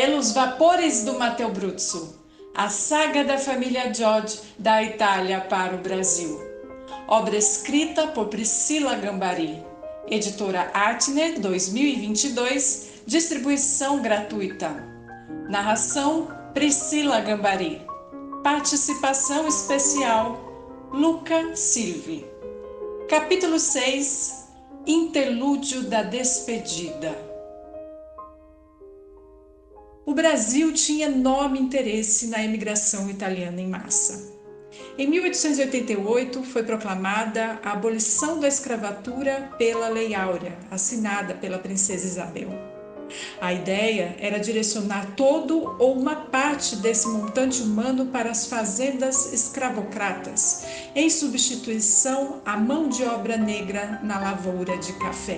Pelos vapores do Matteo Bruzzo, a saga da família George da Itália para o Brasil. Obra escrita por Priscila Gambari, editora Artner 2022, distribuição gratuita. Narração Priscila Gambari. Participação especial Luca Silvi. Capítulo 6. Interlúdio da despedida. O Brasil tinha enorme interesse na imigração italiana em massa. Em 1888 foi proclamada a abolição da escravatura pela Lei Áurea, assinada pela princesa Isabel. A ideia era direcionar todo ou uma parte desse montante humano para as fazendas escravocratas, em substituição à mão de obra negra na lavoura de café.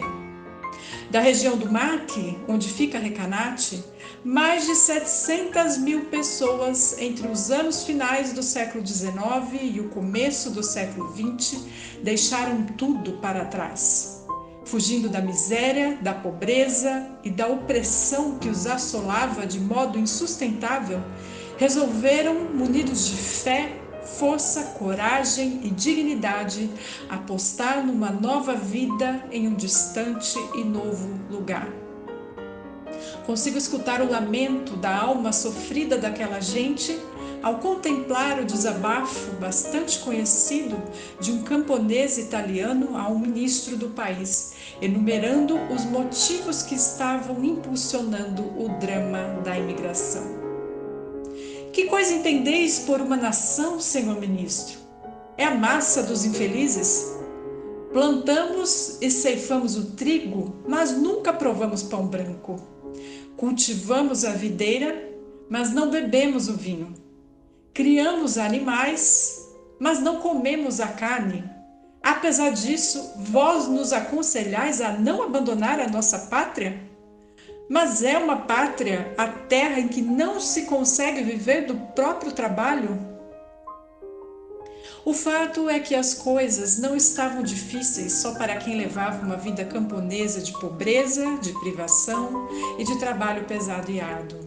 Da região do Marche, onde fica Recanati, mais de 700 mil pessoas entre os anos finais do século XIX e o começo do século XX deixaram tudo para trás. Fugindo da miséria, da pobreza e da opressão que os assolava de modo insustentável, resolveram, munidos de fé, força, coragem e dignidade, apostar numa nova vida em um distante e novo lugar. Consigo escutar o lamento da alma sofrida daquela gente ao contemplar o desabafo bastante conhecido de um camponês italiano a um ministro do país, enumerando os motivos que estavam impulsionando o drama da imigração. Que coisa entendeis por uma nação, senhor ministro? É a massa dos infelizes? Plantamos e ceifamos o trigo, mas nunca provamos pão branco. Cultivamos a videira, mas não bebemos o vinho. Criamos animais, mas não comemos a carne. Apesar disso, vós nos aconselhais a não abandonar a nossa pátria? Mas é uma pátria a terra em que não se consegue viver do próprio trabalho? O fato é que as coisas não estavam difíceis só para quem levava uma vida camponesa de pobreza, de privação e de trabalho pesado e árduo.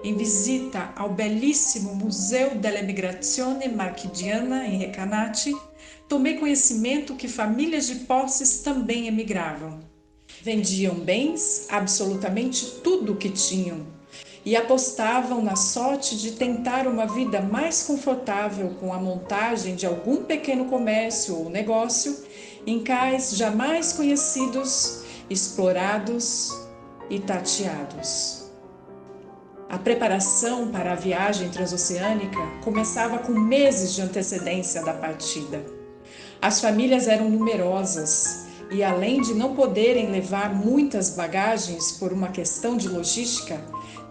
Em visita ao belíssimo Museu dell'Emigrazione Marchigiana em Recanati, tomei conhecimento que famílias de posses também emigravam. Vendiam bens, absolutamente tudo o que tinham, e apostavam na sorte de tentar uma vida mais confortável com a montagem de algum pequeno comércio ou negócio em cais jamais conhecidos, explorados e tateados. A preparação para a viagem transoceânica começava com meses de antecedência da partida. As famílias eram numerosas e, além de não poderem levar muitas bagagens por uma questão de logística,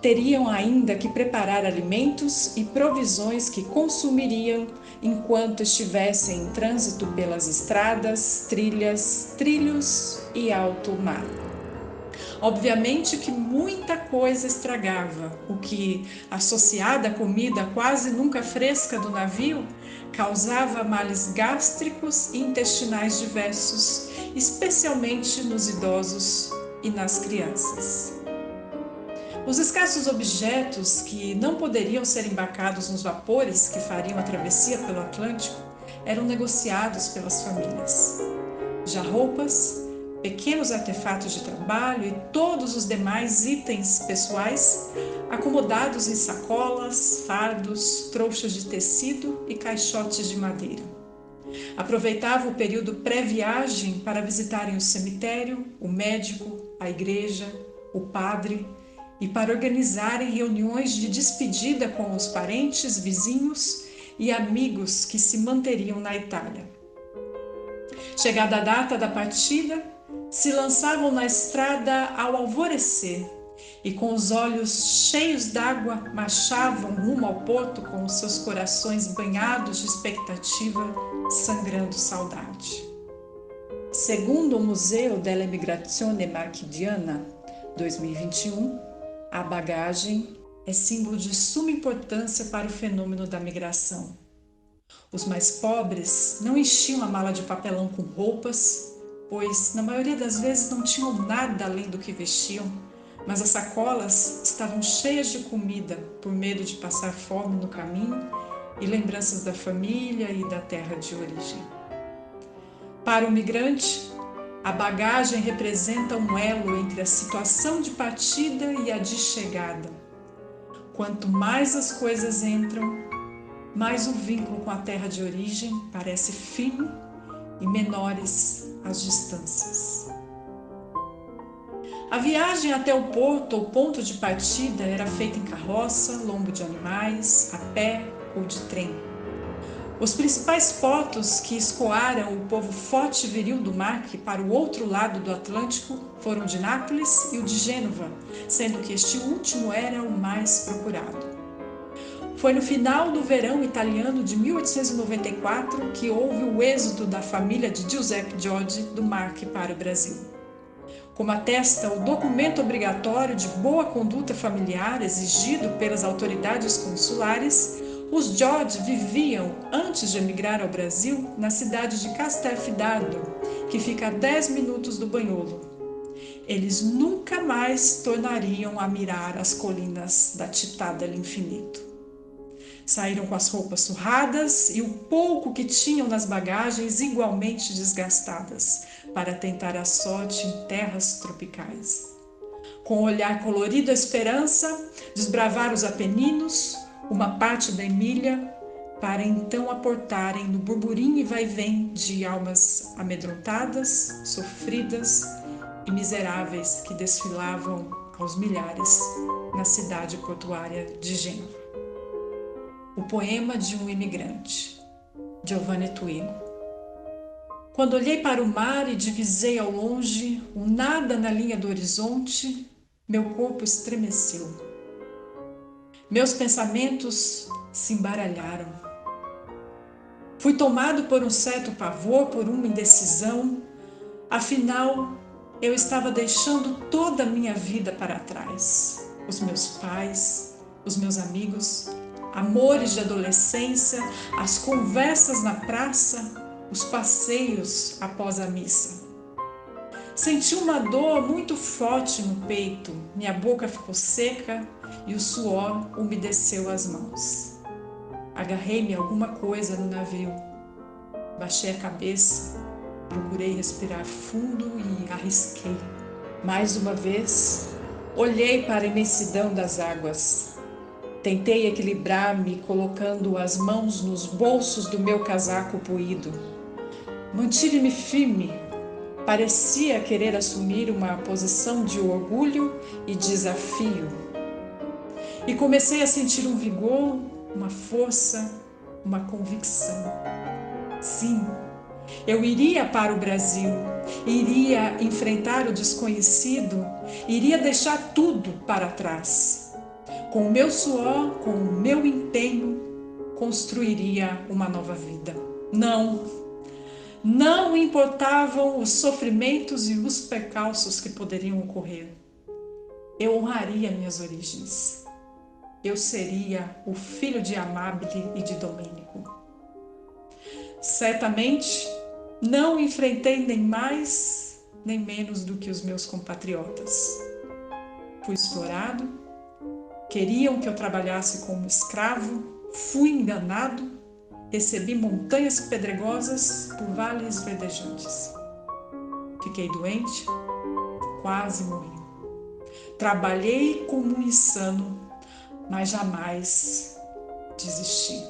teriam ainda que preparar alimentos e provisões que consumiriam enquanto estivessem em trânsito pelas estradas, trilhos e alto mar. Obviamente que muita coisa estragava, o que, associada à comida quase nunca fresca do navio, causava males gástricos e intestinais diversos, especialmente nos idosos e nas crianças. Os escassos objetos que não poderiam ser embarcados nos vapores que fariam a travessia pelo Atlântico eram negociados pelas famílias. Já roupas, pequenos artefatos de trabalho e todos os demais itens pessoais, acomodados em sacolas, fardos, trouxas de tecido e caixotes de madeira. Aproveitava o período pré-viagem para visitarem o cemitério, o médico, a igreja, o padre e para organizarem reuniões de despedida com os parentes, vizinhos e amigos que se manteriam na Itália. Chegada a data da partida, se lançavam na estrada ao alvorecer e, com os olhos cheios d'água, marchavam rumo ao porto com os seus corações banhados de expectativa, sangrando saudade. Segundo o Museu dell'Emigrazione Marchigiana 2021, a bagagem é símbolo de suma importância para o fenômeno da migração. Os mais pobres não enchiam a mala de papelão com roupas, pois, na maioria das vezes, não tinham nada além do que vestiam, mas as sacolas estavam cheias de comida por medo de passar fome no caminho e lembranças da família e da terra de origem. Para o migrante, a bagagem representa um elo entre a situação de partida e a de chegada. Quanto mais as coisas entram, mais o vínculo com a terra de origem parece firme e menores as distâncias. A viagem até o porto ou ponto de partida era feita em carroça, lombo de animais, a pé ou de trem. Os principais portos que escoaram o povo forte e viril do mar para o outro lado do Atlântico foram o de Nápoles e o de Gênova, sendo que este último era o mais procurado. Foi no final do verão italiano de 1894 que houve o êxodo da família de Giuseppe Giotti do Marche para o Brasil. Como atesta o documento obrigatório de boa conduta familiar exigido pelas autoridades consulares, os Giotti viviam, antes de emigrar ao Brasil, na cidade de Castelfidardo, que fica a 10 minutos do Banholo. Eles nunca mais tornariam a mirar as colinas da Città dell'Infinito. Saíram com as roupas surradas e o pouco que tinham nas bagagens igualmente desgastadas, para tentar a sorte em terras tropicais. Com o olhar colorido à esperança, desbravar os Apeninos, uma parte da Emília, para então aportarem no burburinho e vai-vem de almas amedrontadas, sofridas e miseráveis que desfilavam aos milhares na cidade portuária de Gênova. O poema de um imigrante, Giovanni Twino. Quando olhei para o mar e divisei ao longe o nada na linha do horizonte, meu corpo estremeceu. Meus pensamentos se embaralharam. Fui tomado por um certo pavor, por uma indecisão. Afinal, eu estava deixando toda a minha vida para trás. Os meus pais, os meus amigos, amores de adolescência, as conversas na praça, os passeios após a missa. Senti uma dor muito forte no peito, minha boca ficou seca e o suor umedeceu as mãos. Agarrei-me a alguma coisa no navio. Baixei a cabeça, procurei respirar fundo e arrisquei. Mais uma vez, olhei para a imensidão das águas. Tentei equilibrar-me colocando as mãos nos bolsos do meu casaco poído. Mantive-me firme. Parecia querer assumir uma posição de orgulho e desafio. E comecei a sentir um vigor, uma força, uma convicção. Sim, eu iria para o Brasil, iria enfrentar o desconhecido, iria deixar tudo para trás. Com o meu suor, com o meu empenho, construiria uma nova vida. Não importavam os sofrimentos e os percalços que poderiam ocorrer. Eu honraria minhas origens. Eu seria o filho de Amabile e de Domênico. Certamente, não enfrentei nem mais, nem menos do que os meus compatriotas. Fui explorado, queriam que eu trabalhasse como escravo, fui enganado, recebi montanhas pedregosas por vales verdejantes. Fiquei doente, quase morri. Trabalhei como um insano, mas jamais desisti.